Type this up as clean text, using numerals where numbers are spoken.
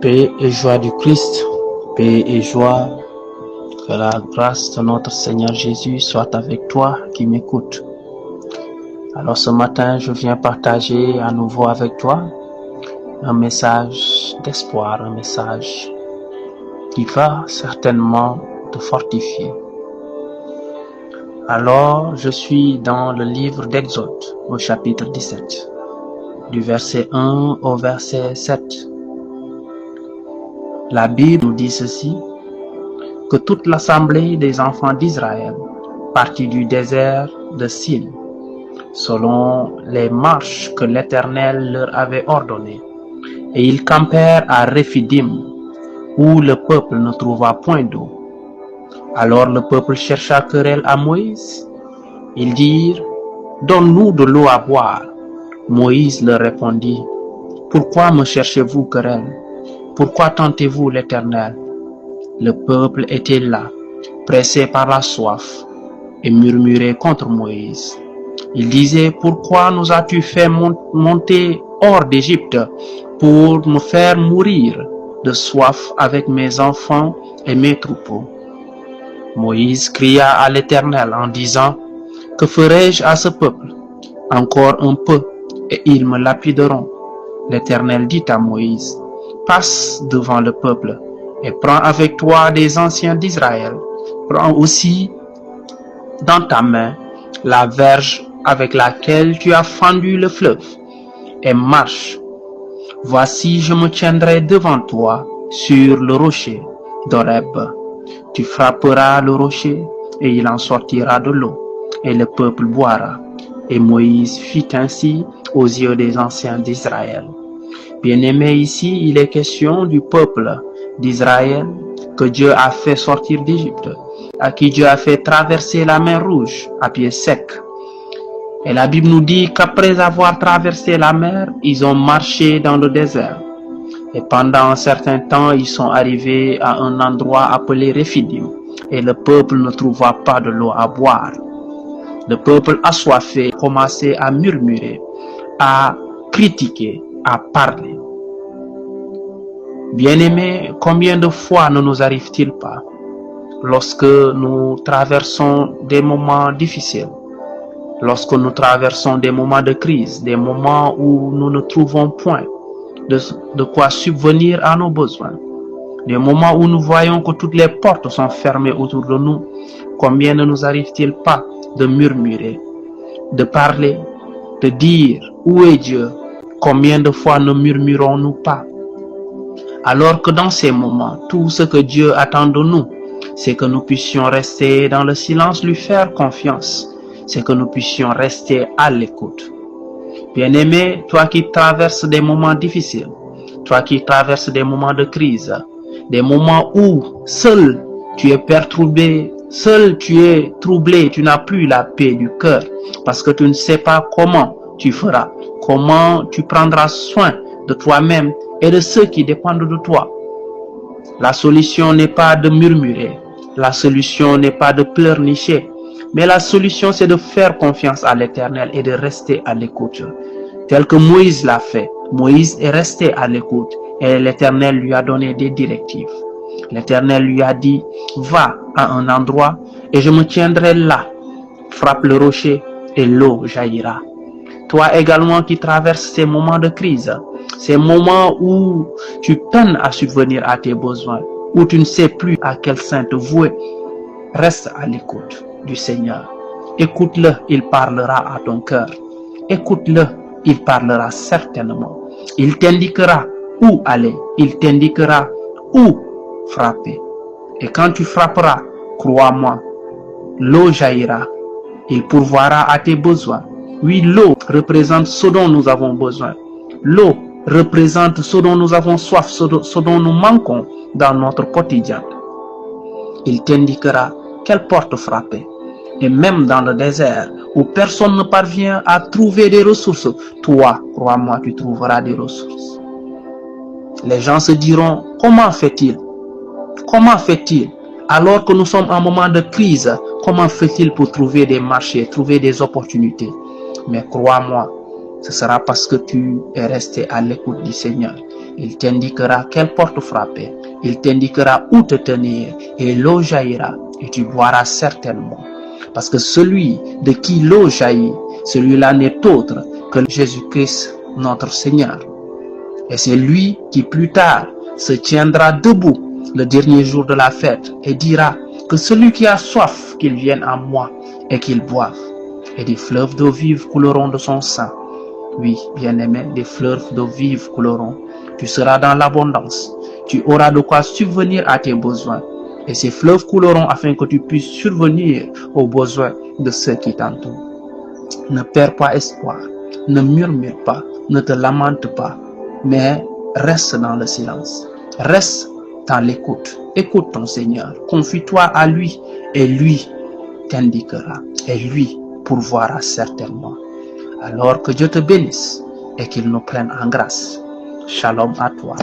Paix et joie du Christ, paix et joie, que la grâce de notre Seigneur Jésus soit avec toi qui m'écoute. Alors ce matin, je viens partager à nouveau avec toi un message d'espoir, un message qui va certainement te fortifier. Alors, je suis dans le livre d'Exode, au chapitre 17, du verset 1 au verset 7. La Bible nous dit ceci, que toute l'assemblée des enfants d'Israël partit du désert de Sin, selon les marches que l'Éternel leur avait ordonnées, et ils campèrent à Rephidim, où le peuple ne trouva point d'eau. Alors le peuple chercha querelle à Moïse. Ils dirent, donne-nous de l'eau à boire. Moïse leur répondit, pourquoi me cherchez-vous querelle? Pourquoi tentez-vous l'Éternel? Le peuple était là, pressé par la soif, et murmurait contre Moïse. Il disait, pourquoi nous as-tu fait monter hors d'Égypte pour me faire mourir de soif avec mes enfants et mes troupeaux? Moïse cria à l'Éternel en disant, que ferai-je à ce peuple? Encore un peu, et ils me lapideront. L'Éternel dit à Moïse, passe devant le peuple, et prends avec toi des anciens d'Israël. Prends aussi dans ta main la verge avec laquelle tu as fendu le fleuve, et marche. Voici, je me tiendrai devant toi sur le rocher d'Horeb. Tu frapperas le rocher, et il en sortira de l'eau, et le peuple boira. Et Moïse fit ainsi aux yeux des anciens d'Israël. Bien-aimé, ici, il est question du peuple d'Israël que Dieu a fait sortir d'Égypte, à qui Dieu a fait traverser la mer Rouge à pied sec. Et la Bible nous dit qu'après avoir traversé la mer, ils ont marché dans le désert. Et pendant un certain temps, ils sont arrivés à un endroit appelé Rephidim, et le peuple ne trouva pas de l'eau à boire. Le peuple assoiffé commençait à murmurer, à critiquer, à parler. Bien-aimés, combien de fois ne nous arrive-t-il pas, lorsque nous traversons des moments difficiles, lorsque nous traversons des moments de crise, des moments où nous ne trouvons point de quoi subvenir à nos besoins, des moments où nous voyons que toutes les portes sont fermées autour de nous, combien ne nous arrive-t-il pas de murmurer, de parler, de dire où est Dieu? Combien de fois ne murmurons-nous pas? Alors que dans ces moments, tout ce que Dieu attend de nous, c'est que nous puissions rester dans le silence, lui faire confiance, c'est que nous puissions rester à l'écoute. Bien-aimé, toi qui traverses des moments difficiles, toi qui traverses des moments de crise, des moments où seul tu es perturbé, seul tu es troublé, tu n'as plus la paix du cœur, parce que tu ne sais pas comment tu feras, comment tu prendras soin de toi-même et de ceux qui dépendent de toi. La solution n'est pas de murmurer, la solution n'est pas de pleurnicher, mais la solution c'est de faire confiance à l'Éternel et de rester à l'écoute. Tel que Moïse l'a fait, Moïse est resté à l'écoute et l'Éternel lui a donné des directives. L'Éternel lui a dit, va à un endroit et je me tiendrai là. Frappe le rocher et l'eau jaillira. Toi également qui traverses ces moments de crise, ces moments où tu peines à subvenir à tes besoins, où tu ne sais plus à quel saint te vouer, reste à l'écoute du Seigneur. Écoute-le, il parlera à ton cœur. Écoute-le, il parlera certainement. Il t'indiquera où aller, il t'indiquera où frapper. Et quand tu frapperas, crois-moi, l'eau jaillira. Il pourvoira à tes besoins. Oui, l'eau représente ce dont nous avons besoin. L'eau représente ce dont nous avons soif, ce dont nous manquons dans notre quotidien. Il t'indiquera quelle porte frapper. Et même dans le désert, où personne ne parvient à trouver des ressources, toi, crois-moi, tu trouveras des ressources. Les gens se diront, comment fait-il? Comment fait-il? Alors que nous sommes en moment de crise, comment fait-il pour trouver des marchés, trouver des opportunités? Mais crois-moi, ce sera parce que tu es resté à l'écoute du Seigneur. Il t'indiquera quelle porte frapper. Il t'indiquera où te tenir et l'eau jaillira et tu boiras certainement. Parce que celui de qui l'eau jaillit, celui-là n'est autre que Jésus-Christ, notre Seigneur. Et c'est lui qui plus tard se tiendra debout le dernier jour de la fête et dira que celui qui a soif, qu'il vienne à moi et qu'il boive. Et des fleuves d'eau vive couleront de son sein. Oui, bien-aimé, des fleuves d'eau vive couleront. Tu seras dans l'abondance. Tu auras de quoi subvenir à tes besoins. Et ces fleuves couleront afin que tu puisses survenir aux besoins de ceux qui t'entourent. Ne perds pas espoir. Ne murmure pas. Ne te lamente pas. Mais reste dans le silence. Reste dans l'écoute. Écoute ton Seigneur. Confie-toi à lui et lui t'indiquera. Et lui pourvoira certainement. Alors que Dieu te bénisse et qu'il nous prenne en grâce. Shalom à toi.